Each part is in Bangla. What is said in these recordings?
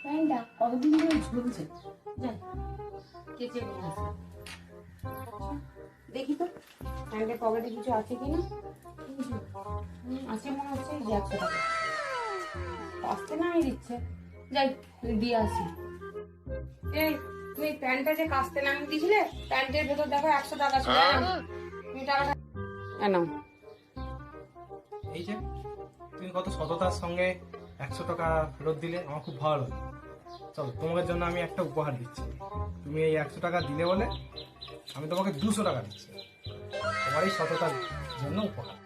প্যান্টটা কতদিন ধরে ঝুলছে, যাই কেচে নিয়ে আসি। দেখি তো প্যান্টের পকেটে কিছু আছে কিনা। কিছু আছে মনে হচ্ছে, যে 100 টাকা আসতে না দিচ্ছে, যাই দিয়ে আসি। এই তুমি প্যান্টটা যে কাস্তে নামিয়ে দিয়েছিলে, প্যান্টের ভেতর দেখো 100 টাকা ছিল, তুমি টাকাটা নাও। এই যে তুমি কত সততার সঙ্গে 100 টাকা ফেরত দিলে, আমার খুব ভালো লাগলো। চলো, তোমাদের জন্য আমি একটা উপহার দিচ্ছি। তুমি এই 100 টাকা দিলে বলে আমি তোমাকে 200 টাকা দিচ্ছি, তোমার এই সততার জন্য উপহার।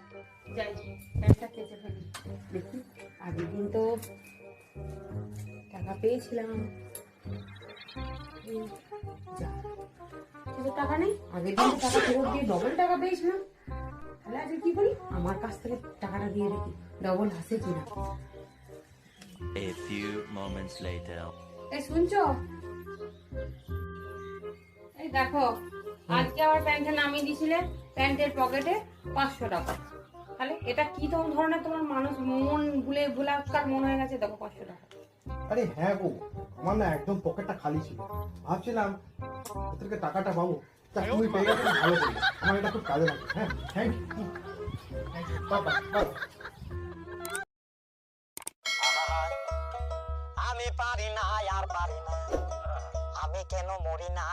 যাই প্যান্টটা কেচে ফেলি, দেখি আগের দিন তো টাকা পেয়েছিলাম। যা, কিছু টাকা নেই, আগের দিন তো টাকা ফেরত দিয়ে ডবল টাকা পেয়েছিলাম। তাহলে আজকে কি করি, আমার কাছ থেকে টাকাটা দিয়ে দেখি ডবল আসে কিনা। A few moments later. এই শুনছো, এই দেখো আজকে আমার প্যান্টে নামিয়ে দিয়েছিলে, প্যান্টের পকেটে 500 টাকা। তাহলে এটা কি ধরনের তোমার মানুষ মন ভুলাক্কার মন হয়ে গেছে, দেখো 500 টাকা। আরে হ্যাঁ গো, আমার না একদম পকেটটা খালি ছিল, ভাবছিলাম ওদেরকে টাকাটা পাবো। তা তুমি পেয়ে গেছো, ভালো করলে, আমার এটা খুব কাজে লাগবে। হ্যাঁ, থ্যাংক ইউ বাবা। আমি পারি না আর পারি না, আমি কেন মরি না।